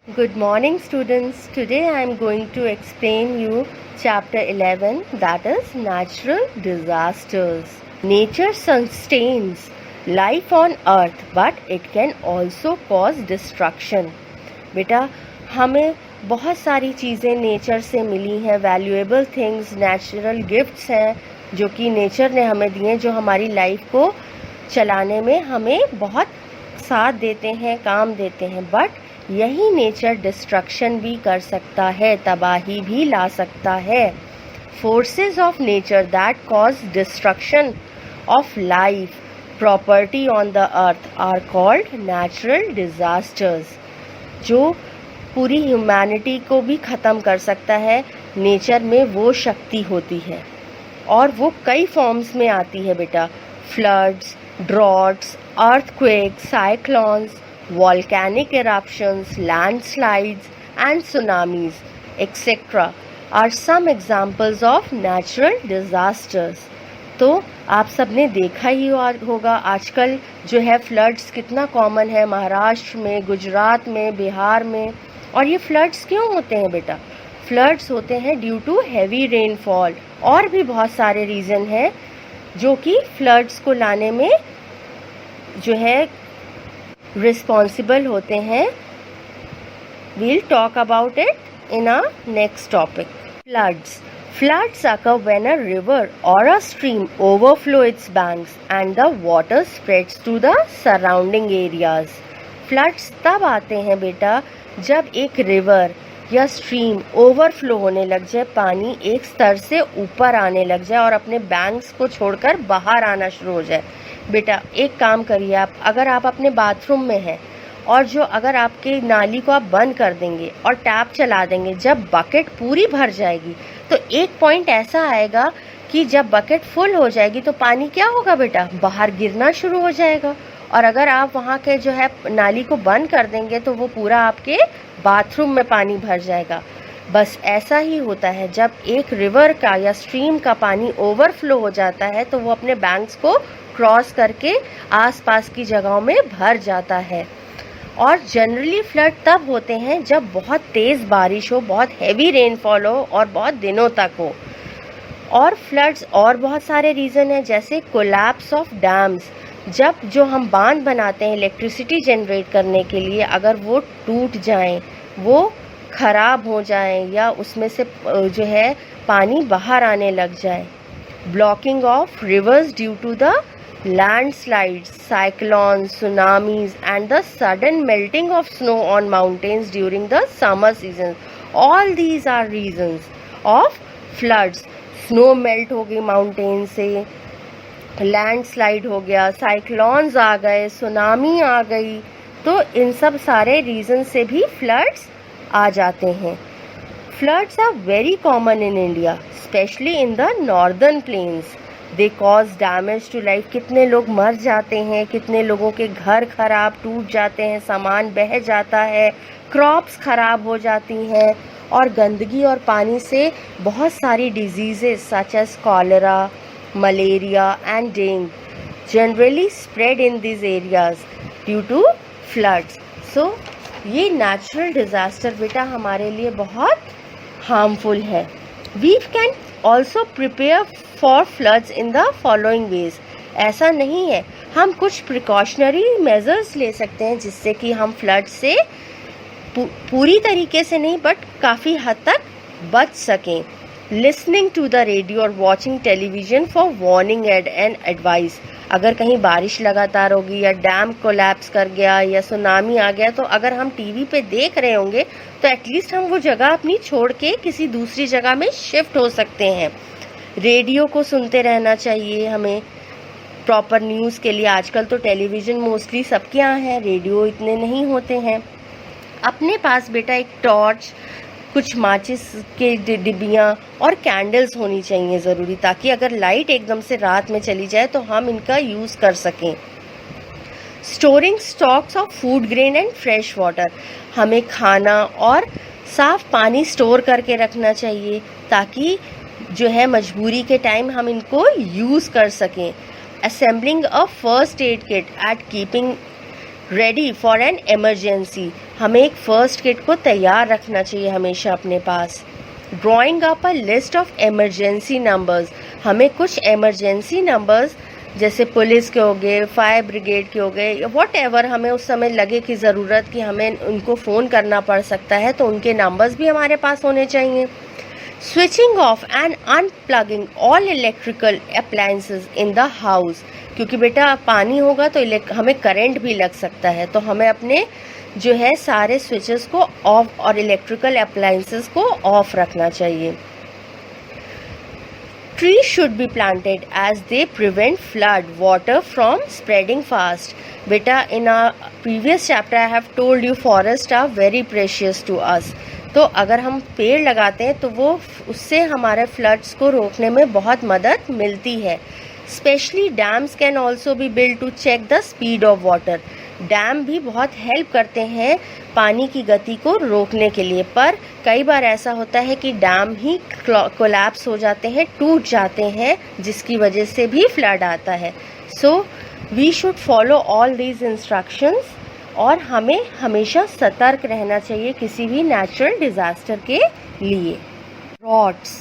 Good morning, students. Today I am going to explain you chapter 11, that is natural disasters. Nature sustains life on earth, but it can also cause destruction. बेटा हमें बहुत सारी चीज़ें nature से मिली हैं, valuable things, natural gifts हैं जो कि नेचर ने हमें दिए, जो हमारी लाइफ को चलाने में हमें बहुत साथ देते हैं, काम देते हैं। बट यही नेचर डिस्ट्रक्शन भी कर सकता है, तबाही भी ला सकता है। Forces of nature that cause destruction of life property on the earth are called natural disasters. जो पूरी ह्यूमैनिटी को भी ख़त्म कर सकता है, नेचर में वो शक्ति होती है और वो कई फॉर्म्स में आती है बेटा। Floods, droughts, earthquakes, cyclones, volcanic eruptions, landslides and tsunamis, etc. are some examples of natural disasters. तो आप सबने देखा ही होगा आजकल जो है फ्लड्स कितना कॉमन है महाराष्ट्र में, गुजरात में, बिहार में। और ये फ्लड्स क्यों होते हैं बेटा? फ्लड्स होते हैं ड्यू टू हैवी रेनफॉल। और भी बहुत सारे रीज़न हैं जो कि फ्लड्स को लाने में जो है रिस्पॉन्सिबल होते हैं। We'll talk about it in a next topic. Floods occur when a river or a stream overflow its banks and the water spreads to the surrounding areas. Floods तब आते हैं बेटा जब एक रिवर या स्ट्रीम ओवरफ्लो होने लग जाए, पानी एक स्तर से ऊपर आने लग जाए और अपने बैंक्स को छोड़कर बाहर आना शुरू हो जाए। बेटा एक काम करिए आप, अगर आप अपने बाथरूम में हैं और जो अगर आपके नाली को आप बंद कर देंगे और टैप चला देंगे, जब बकेट पूरी भर जाएगी तो एक पॉइंट ऐसा आएगा कि जब बकेट फुल हो जाएगी तो पानी क्या होगा बेटा? बाहर गिरना शुरू हो जाएगा। और अगर आप वहाँ के जो है नाली को बंद कर देंगे तो वो पूरा आपके बाथरूम में पानी भर जाएगा। बस ऐसा ही होता है, जब एक रिवर का या स्ट्रीम का पानी ओवरफ्लो हो जाता है तो वो अपने बैंक्स को क्रॉस करके आसपास की जगहों में भर जाता है। और जनरली फ्लड तब होते हैं जब बहुत तेज़ बारिश हो, बहुत हैवी रेनफॉल हो और बहुत दिनों तक हो। और फ्लड्स और बहुत सारे रीज़न हैं, जैसे कोलैप्स ऑफ डैम्स। जब जो हम बांध बनाते हैं इलेक्ट्रिसिटी जनरेट करने के लिए, अगर वो टूट जाएं, वो ख़राब हो जाएं या उसमें से जो है पानी बाहर आने लग जाए। Blocking of rivers due to the landslides, cyclones, tsunamis and the sudden melting of snow on mountains during the summer season. All these are reasons of floods. Snow melt हो गई माउंटेन से, लैंडस्लाइड हो गया, cyclones आ गए, tsunami आ गई, तो इन सब सारे रीज़न से भी फ्लड्स आ जाते हैं। Floods are very common in India, especially in the northern plains. They cause damage to life. कितने लोग मर जाते हैं, कितने लोगों के घर खराब टूट जाते हैं, सामान बह जाता है, क्रॉप्स खराब हो जाती हैं। और गंदगी और पानी से बहुत सारी diseases such as cholera, malaria and dengue generally spread in this areas due to floods. So ये नेचुरल डिज़ास्टर बेटा हमारे लिए बहुत हार्मफुल है। We can also prepare for floods in the following ways. ऐसा नहीं है, हम कुछ प्रिकॉशनरी मेजर्स ले सकते हैं जिससे कि हम फ्लड से पूरी तरीके से नहीं बट काफ़ी हद तक बच सकें। लिसनिंग टू द रेडियो और watching television for warning and advice. अगर कहीं बारिश लगातार होगी या डैम कोलैप्स कर गया या सुनामी आ गया, तो अगर हम टीवी पे देख रहे होंगे तो एटलीस्ट हम वो जगह अपनी छोड़ के किसी दूसरी जगह में शिफ्ट हो सकते हैं। रेडियो को सुनते रहना चाहिए हमें प्रॉपर न्यूज़ के लिए। आजकल तो टेलीविज़न मोस्टली सबके यहाँ है, रेडियो इतने नहीं होते हैं। अपने पास बेटा एक टॉर्च, कुछ माचिस के डिब्बियाँ और कैंडल्स होनी चाहिए ज़रूरी, ताकि अगर लाइट एकदम से रात में चली जाए तो हम इनका यूज़ कर सकें। Storing stocks of food grain and fresh water. हमें खाना और साफ़ पानी स्टोर करके रखना चाहिए ताकि जो है मजबूरी के टाइम हम इनको यूज़ कर सकें। Assembling a first aid kit at keeping ready for an emergency, हमें एक फर्स्ट किट को तैयार रखना चाहिए हमेशा अपने पास। Drawing up a list of emergency numbers, हमें कुछ इमरजेंसी नंबर्स जैसे पुलिस के हो गए, फायर ब्रिगेड के हो गए, वॉट एवर हमें उस समय लगे कि ज़रूरत कि हमें उनको फ़ोन करना पड़ सकता है तो उनके नंबर्स भी हमारे पास होने चाहिए। Switching off and अनप्लगिंग all electrical appliances in the house, क्योंकि बेटा पानी होगा तो हमें करंट भी लग सकता है, तो हमें अपने जो है सारे स्विचेस को ऑफ और इलेक्ट्रिकल अप्लायंसेस को ऑफ रखना चाहिए। Trees should be planted as they prevent flood water from spreading fast. Beta, in our previous chapter I have told you forests are very precious to us. तो अगर हम पेड़ लगाते हैं तो वो उससे हमारे फ्लड्स को रोकने में बहुत मदद मिलती है। Especially dams can also be build to check the speed of water. Dam भी बहुत हेल्प करते हैं पानी की गति को रोकने के लिए, पर कई बार ऐसा होता है कि डैम ही कोलैप्स हो जाते हैं, टूट जाते हैं, जिसकी वजह से भी फ्लड आता है। So we should follow all these instructions और हमें हमेशा सतर्क रहना चाहिए किसी भी नेचुरल डिजास्टर के लिए। Droughts,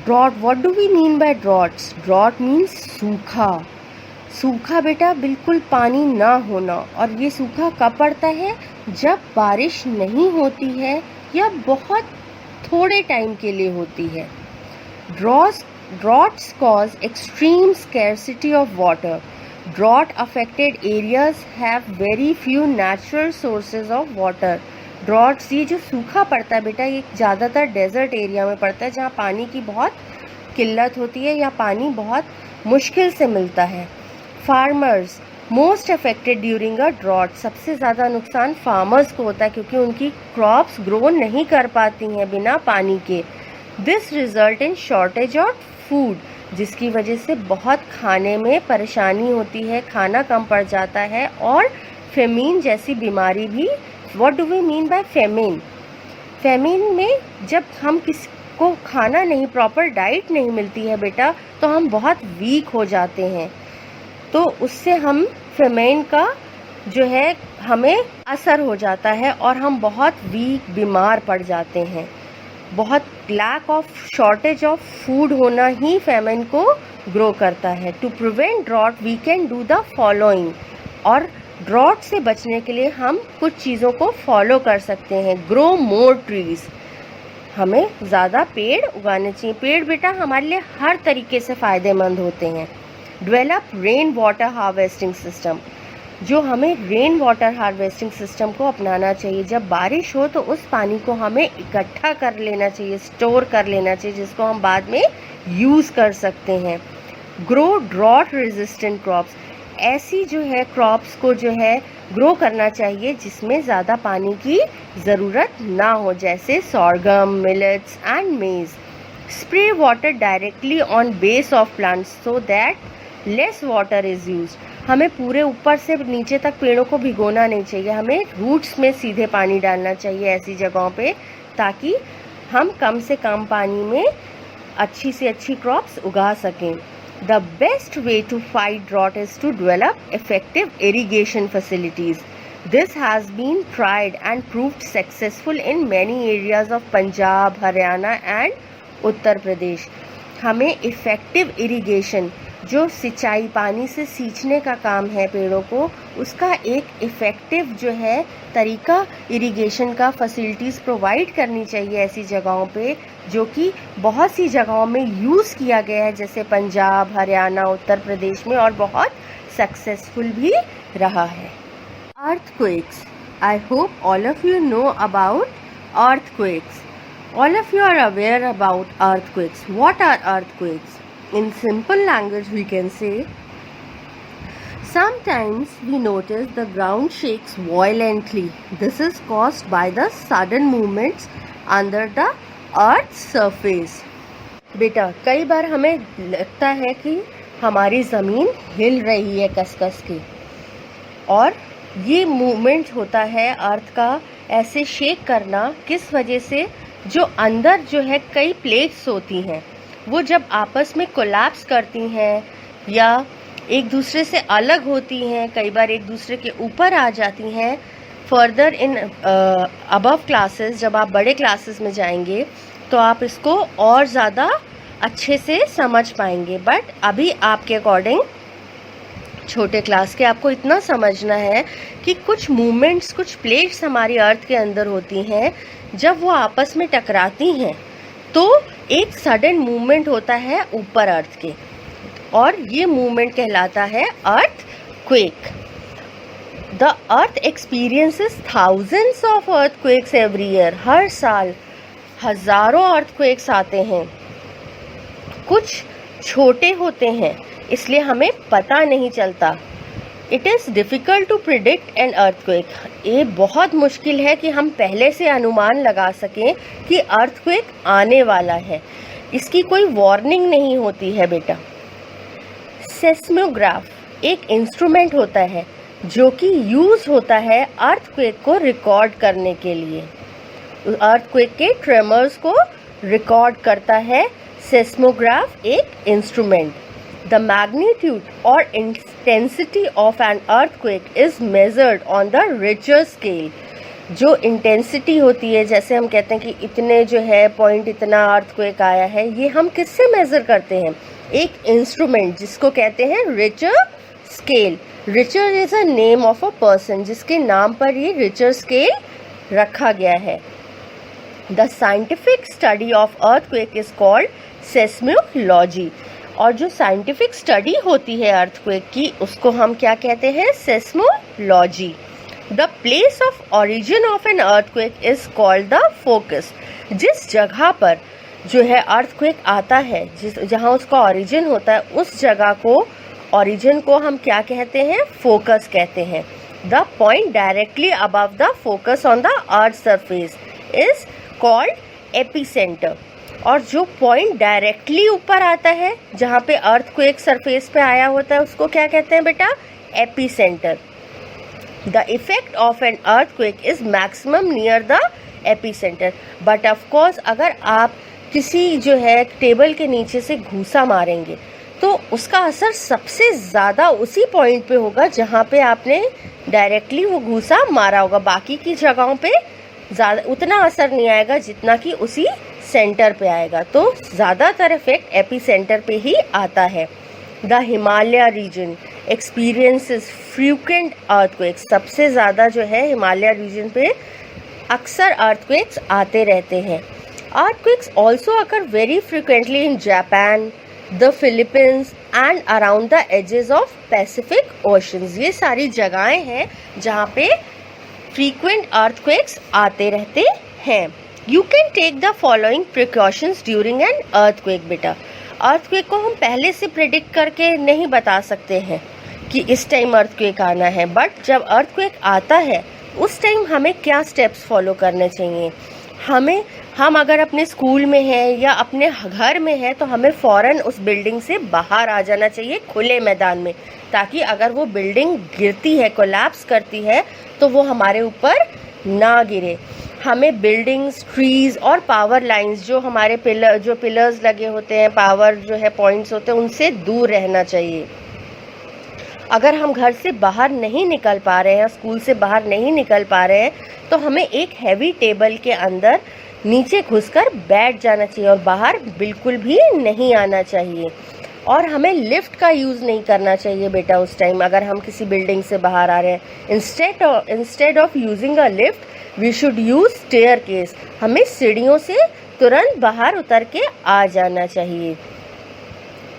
drought, what do we mean by droughts? Drought means सूखा। सूखा बेटा बिल्कुल पानी ना होना, और ये सूखा कब पड़ता है? जब बारिश नहीं होती है या बहुत थोड़े टाइम के लिए होती है। Droughts cause extreme scarcity of water. Drought affected areas have very few natural sources of water. Droughts, ये जो सूखा पड़ता है बेटा, ये ज़्यादातर डेजर्ट एरिया में पड़ता है जहाँ पानी की बहुत किल्लत होती है या पानी बहुत मुश्किल से मिलता है। Farmers most affected during a drought, सबसे ज़्यादा नुकसान फार्मर्स को होता है क्योंकि उनकी क्रॉप्स ग्रो नहीं कर पाती हैं बिना पानी के। This result in shortage of food, जिसकी वजह से बहुत खाने में परेशानी होती है, खाना कम पड़ जाता है, और फेमीन जैसी बीमारी भी। What do we mean by famine? Famine में जब हम किसी को खाना नहीं, प्रॉपर डाइट नहीं मिलती है बेटा, तो हम बहुत वीक हो जाते हैं, तो उससे हम फेमेन का जो है हमें असर हो जाता है और हम बहुत वीक बीमार पड़ जाते हैं। बहुत lack of shortage of food होना ही फेमेन को ग्रो करता है। To prevent drought we can do the following, और ड्रॉट से बचने के लिए हम कुछ चीज़ों को फॉलो कर सकते हैं। ग्रो मोर ट्रीज, हमें ज़्यादा पेड़ उगाने चाहिए। पेड़ बेटा हमारे लिए हर तरीके से फ़ायदेमंद होते हैं। Develop rain water harvesting system, जो हमें रेन वाटर हार्वेस्टिंग सिस्टम को अपनाना चाहिए। जब बारिश हो तो उस पानी को हमें इकट्ठा कर लेना चाहिए, स्टोर कर लेना चाहिए, जिसको हम बाद में यूज़ कर सकते हैं। ग्रो ड्रॉट रेजिस्टेंट क्रॉप्स, ऐसी जो है क्रॉप्स को जो है ग्रो करना चाहिए जिसमें ज़्यादा पानी की ज़रूरत ना हो, जैसे सॉर्गम, मिलेट्स एंड मेज। Spray water directly on base of plants so that less water is use. हमें पूरे ऊपर से नीचे तक पेड़ों को भिगोना नहीं चाहिए, हमें रूट्स में सीधे पानी डालना चाहिए ऐसी जगहों पे, ताकि हम कम से कम पानी में अच्छी से अच्छी क्रॉप्स उगा सकें। The best way to fight drought is to develop effective irrigation facilities. This has been tried and proved successful in many areas of Punjab, Haryana and Uttar Pradesh. हमें इफ़ेक्टिव इरिगेशन, जो सिंचाई, पानी से सींचने का काम है पेड़ों को, उसका एक इफ़ेक्टिव जो है तरीका इरिगेशन का फैसिलिटीज़ प्रोवाइड करनी चाहिए ऐसी जगहों पे, जो कि बहुत सी जगहों में यूज़ किया गया है, जैसे पंजाब, हरियाणा, उत्तर प्रदेश में, और बहुत सक्सेसफुल भी रहा है। Earthquakes. I hope all of you know about earthquakes. All of you are aware about earthquakes. What are earthquakes? In simple language we can say, sometimes we notice the ground shakes violently. This is caused by the sudden movements under the earth's surface. बेटा कई बार हमें लगता है कि हमारी ज़मीन हिल रही है कस-कस के, और ये मूवमेंट होता है अर्थ का, ऐसे शेक करना, किस वजह से? जो अंदर जो है कई प्लेट्स होती हैं, वो जब आपस में कोलैप्स करती हैं या एक दूसरे से अलग होती हैं, कई बार एक दूसरे के ऊपर आ जाती हैं। फर्दर इन अबव क्लासेस, जब आप बड़े क्लासेस में जाएंगे तो आप इसको और ज़्यादा अच्छे से समझ पाएंगे। बट अभी आपके अकॉर्डिंग छोटे क्लास के आपको इतना समझना है कि कुछ मूवमेंट्स, कुछ प्लेट्स हमारी अर्थ के अंदर होती हैं, जब वो आपस में टकराती हैं तो एक सडन मूवमेंट होता है ऊपर अर्थ के, और ये मूवमेंट कहलाता है earthquake. The earth experiences thousands of earthquakes every year. हर साल हजारों अर्थक्वेक्स आते हैं। कुछ छोटे होते हैं इसलिए हमें पता नहीं चलता। It is difficult to predict an earthquake. ये बहुत मुश्किल है कि हम पहले से अनुमान लगा सकें कि अर्थक्वेक आने वाला है। इसकी कोई वार्निंग नहीं होती है बेटा। सेस्मोग्राफ एक इंस्ट्रूमेंट होता है जो कि यूज़ होता है अर्थक्वेक को रिकॉर्ड करने के लिए। अर्थक्वेक के ट्रेमर्स को रिकॉर्ड करता है सेस्मोग्राफ एक instrument. The magnitude or intensity of an earthquake is measured on the Richter scale. जो इंटेंसिटी होती है, जैसे हम कहते हैं कि इतने जो है पॉइंट इतना अर्थक्वेक आया है, ये हम किससे मेज़र करते हैं? एक इंस्ट्रूमेंट जिसको कहते हैं Richter scale. Richter is a name of a person, जिसके नाम पर ये रिचर स्केल रखा गया है। The scientific study of earthquake is called seismology. और जो साइंटिफिक स्टडी होती है अर्थक्वेक की, उसको हम क्या कहते हैं? Seismology. The place of origin of an earthquake is called the focus. जिस जगह पर जो है अर्थक्वेक आता है, जहाँ उसका ओरिजिन होता है, उस जगह को, ओरिजिन को हम क्या कहते हैं? फोकस कहते हैं। The point directly above the focus on the earth surface is called epicentre. और जो पॉइंट डायरेक्टली ऊपर आता है, जहाँ पे अर्थक्वेक सरफेस पे आया होता है, उसको क्या कहते हैं बेटा? Epicentre. The effect of an earthquake is maximum near the epicentre. But of course अगर आप किसी जो है टेबल के नीचे से घूसा मारेंगे तो उसका असर सबसे ज़्यादा उसी पॉइंट पे होगा जहाँ पे आपने डायरेक्टली वो घूसा मारा होगा। बाकी की जगहों पे ज़्यादा उतना असर नहीं आएगा जितना कि उसी सेंटर पे आएगा। तो ज़्यादातर इफेक्ट एपी सेंटर पे ही आता है। The Himalaya region experiences frequent earthquakes. सबसे ज़्यादा जो है हिमालय रीजन पे अक्सर अर्थक्वेक्स आते रहते हैं। Earthquakes also occur very frequently in Japan, the Philippines and around the edges of Pacific oceans. ये सारी जगहें हैं जहाँ पे फ्रीक्वेंट अर्थक्वेक्स आते रहते हैं। You can take the following precautions during an earthquake. बेटा, अर्थक्वेक को हम पहले से प्रेडिक्ट करके नहीं बता सकते हैं कि इस टाइम अर्थक्वेक आना है, बट जब अर्थक्वेक आता है उस टाइम हमें क्या स्टेप्स फॉलो करने चाहिए? हम अगर अपने स्कूल में हैं या अपने घर में हैं तो हमें फ़ौरन उस बिल्डिंग से बाहर आ जाना चाहिए खुले मैदान में, ताकि अगर वो बिल्डिंग गिरती है, कोलैप्स करती है, तो वो हमारे ऊपर ना गिरे। हमें बिल्डिंग्स, ट्रीज़ और पावर लाइंस, जो हमारे पिलर्स लगे होते हैं, पावर जो है पॉइंट्स होते हैं, उनसे दूर रहना चाहिए। अगर हम घर से बाहर नहीं निकल पा रहे हैं, स्कूल से बाहर नहीं निकल पा रहे हैं, तो हमें एक हैवी टेबल के अंदर नीचे घुसकर बैठ जाना चाहिए और बाहर बिल्कुल भी नहीं आना चाहिए। और हमें लिफ्ट का यूज़ नहीं करना चाहिए बेटा उस टाइम, अगर हम किसी बिल्डिंग से बाहर आ रहे हैं। Instead of using a lift we should use staircase. हमें सीढ़ियों से तुरंत बाहर उतर के आ जाना चाहिए।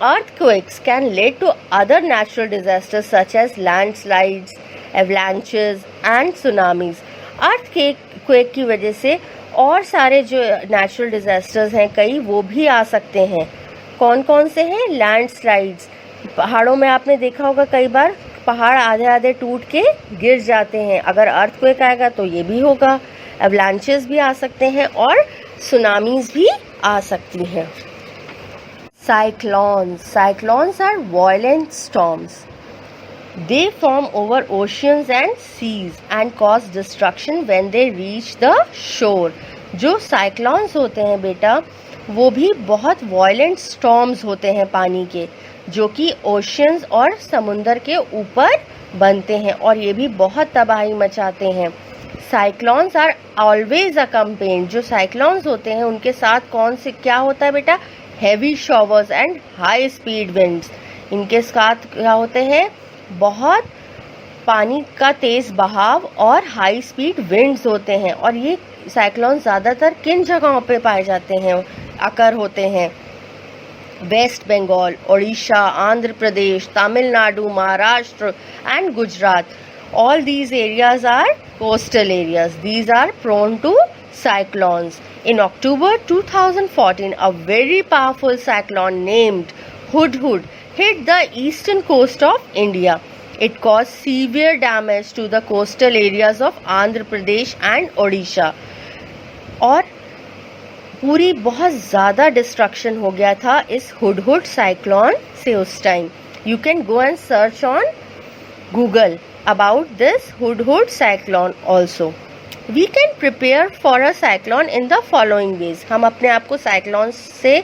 Earthquakes can lead to other natural disasters such as landslides, avalanches and tsunamis. Earthquake की वजह से और सारे जो नेचुरल डिजास्टर्स हैं कई, वो भी आ सकते हैं। कौन कौन से हैं? लैंडस्लाइड्स। पहाड़ों में आपने देखा होगा कई बार पहाड़ आधे आधे टूट के गिर जाते हैं। अगर अर्थक्वेक आएगा तो ये भी होगा। एवलांचेस भी आ सकते हैं और सुनामीज भी आ सकती हैं। Cyclones are violent storms. They form over oceans and seas and cause destruction when they reach the shore. जो साइक्लोन्स होते हैं बेटा, वो भी बहुत वायलेंट स्टॉर्म्स होते हैं पानी के, जो कि ओशियंस और समुंदर के ऊपर बनते हैं और ये भी बहुत तबाही मचाते हैं। साइक्लोन्स आर ऑलवेज अकम्पेन्ड, जो साइक्लोन्स होते हैं उनके साथ कौन से क्या होता है बेटा, heavy showers and high speed winds. इनके साथ क्या होते हैं, बहुत पानी का तेज बहाव और हाई स्पीड विंड्स होते हैं। और ये साइक्लोन ज़्यादातर किन जगहों पे पाए जाते हैं, अकर होते हैं, West Bengal, Orissa, Andhra Pradesh, Tamil Nadu, Maharashtra and Gujarat. All these areas are coastal areas. These are prone to cyclones. In October 2014, a very powerful cyclone named Hudhud hit the eastern coast of India. It caused severe damage to the coastal areas of Andhra Pradesh and Odisha. और पूरी बहुत ज़्यादा destruction हो गया था इस हुडहुड cyclone से उस time. You can go and search on Google about this Hudhud cyclone also. We can prepare for a cyclone in the following ways. हम अपने आप को साइक्लोन से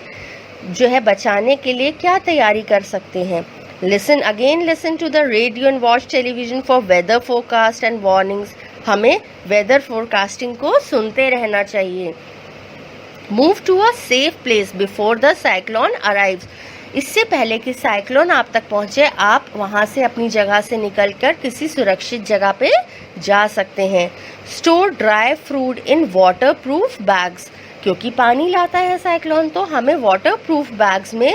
जो है बचाने के लिए क्या तैयारी कर सकते हैं. Listen to the radio and watch television for weather forecast and warnings. हमें weather forecasting को सुनते रहना चाहिए. Move to a safe place before the cyclone arrives. इससे पहले कि साइक्लोन आप तक पहुंचे, आप वहां से अपनी जगह से निकलकर किसी सुरक्षित जगह पे जा सकते हैं. Store dry fruit in water proof bags. क्योंकि पानी लाता है साइक्लोन, तो हमें वाटर प्रूफ बैग्स में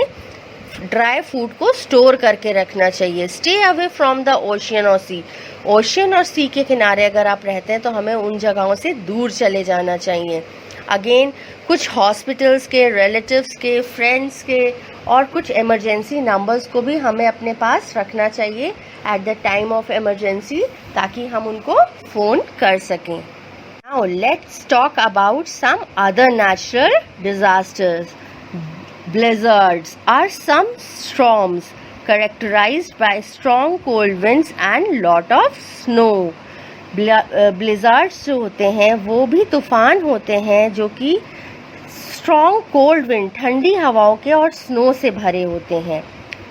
ड्राई फूड को स्टोर करके रखना चाहिए. Stay away from the ocean और सी. ओशियन और सी के किनारे अगर आप रहते हैं तो हमें उन जगहों से दूर चले जाना चाहिए. अगेन कुछ हॉस्पिटल्स के, रिलेटिव्स के, फ्रेंड्स के और कुछ इमरजेंसी नंबर्स को भी हमें अपने पास रखना चाहिए at the time of emergency, ताकि हम उनको फ़ोन कर सकें. Now let's talk about some other natural disasters. Blizzards are some storms characterized by strong cold winds and lot of snow. Blizzards जो होते हैं वो भी तूफान होते हैं जो कि स्ट्रॉन्ग कोल्ड विंड, ठंडी हवाओं के और स्नो से भरे होते हैं.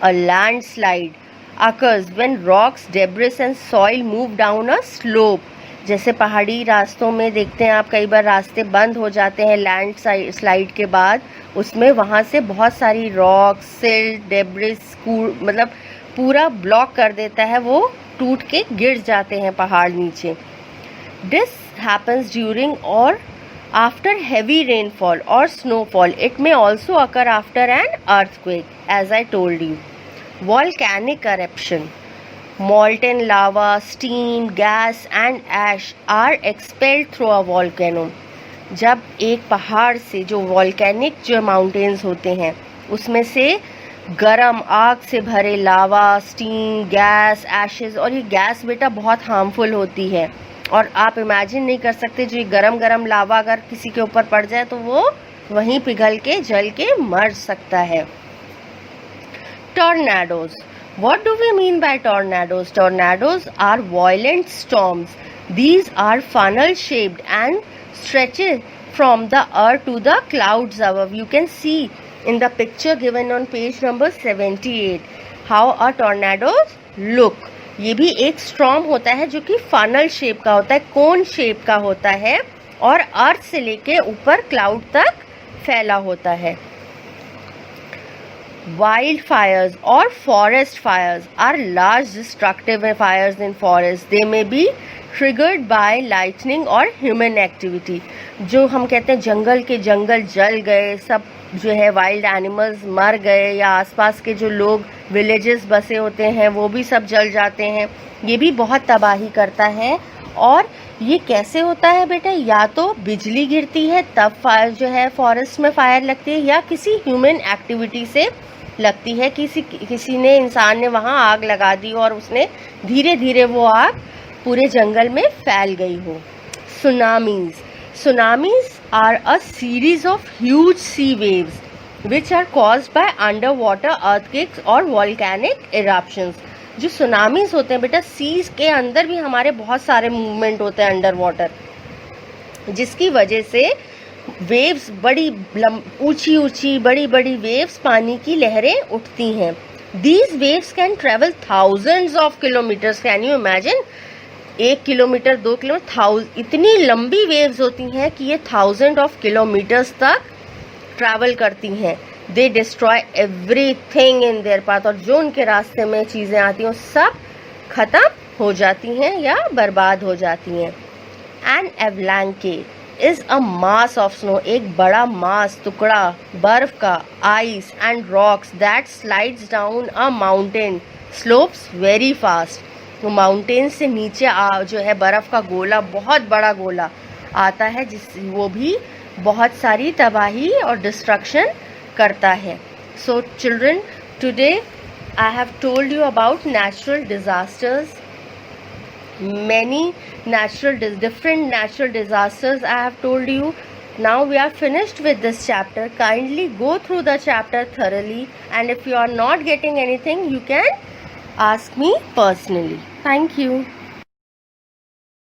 अ landslide occurs when rocks, debris and soil move down a slope. जैसे पहाड़ी रास्तों में देखते हैं आप, कई बार रास्ते बंद हो जाते हैं लैंड स्लाइड के बाद. उसमें वहाँ से बहुत सारी रॉक्स, सिल्ट, डेब्रिस मतलब पूरा ब्लॉक कर देता है, वो टूट के गिर जाते हैं पहाड़ नीचे. दिस हैपन्स ड्यूरिंग और आफ्टर हैवी रेनफॉल और snowfall. It may also occur after an earthquake as I told you. Volcanic eruption. Molten lava, steam, gas and ash are expelled through a volcano. जब एक पहाड़ से, जो volcanic जो mountains होते हैं, उसमें से गरम आग से भरे लावा, स्टीम, गैस, एशेज, और ये गैस बेटा बहुत हार्मफुल होती है और आप इमेजिन नहीं कर सकते, जो गरम गरम लावा अगर किसी के ऊपर पड़ जाए तो वो वहीं पिघल के जल के मर सकता है. Tornadoes. What do we mean by tornadoes? Tornadoes are violent storms. These are funnel-shaped and stretches from the earth to the clouds above. You can see in the picture given on page number 78 how a tornado look. ये भी एक storm होता है जो कि funnel shape का होता है, cone shape का होता है और अर्थ से लेके ऊपर क्लाउड तक फैला होता है. Wildfires or forest fires are large destructive fires in forests. They may be triggered by lightning or human activity. जो हम कहते हैं जंगल के जंगल जल गए, सब जो है वाइल्ड एनिमल्स मर गए, या आसपास के जो लोग विलेजेस बसे होते हैं वो भी सब जल जाते हैं. ये भी बहुत तबाही करता है. और ये कैसे होता है बेटा? या तो बिजली गिरती है तब फायर जो है फॉरेस्ट में फायर लगती है, या किसी ह्यूमन एक्टिविटी से लगती है. किसी ने, इंसान ने वहाँ आग लगा दी और उसने धीरे धीरे वो आग पूरे जंगल में फैल गई हो. Tsunamis are a series of huge sea waves which are caused by underwater earthquakes or volcanic eruptions. जो सुनामीज होते हैं बेटा, सीज के अंदर भी हमारे बहुत सारे मूवमेंट होते हैं अंडर वाटर, जिसकी वजह से वेव्स, बड़ी ऊंची ऊंची बड़ी बड़ी वेव्स, पानी की लहरें उठती हैं. These waves can travel thousands of kilometers. Can you imagine? 1 kilometre 2 kilometre इतनी लंबी वेव्स होती हैं कि ये 1000 ऑफ किलोमीटर्स तक ट्रैवल करती हैं. दे destroy everything in their path. और जो उनके रास्ते में चीज़ें आती हैं सब ख़त्म हो जाती हैं या बर्बाद हो जाती हैं. An avalanche is a mass of snow. एक बड़ा मास टुकड़ा बर्फ का, ice and rocks that slides down a mountain slopes very fast. तो माउंटेन से नीचे जो है बर्फ का गोला, बहुत बड़ा गोला आता है जिस वो भी बहुत सारी तबाही और डिस्ट्रक्शन करता है. So children, today I have told you about natural disasters. Many different natural disasters I have told you. Now we are finished with this chapter. Kindly go through the chapter thoroughly, and if you are not getting anything, you can ask me personally. Thank you.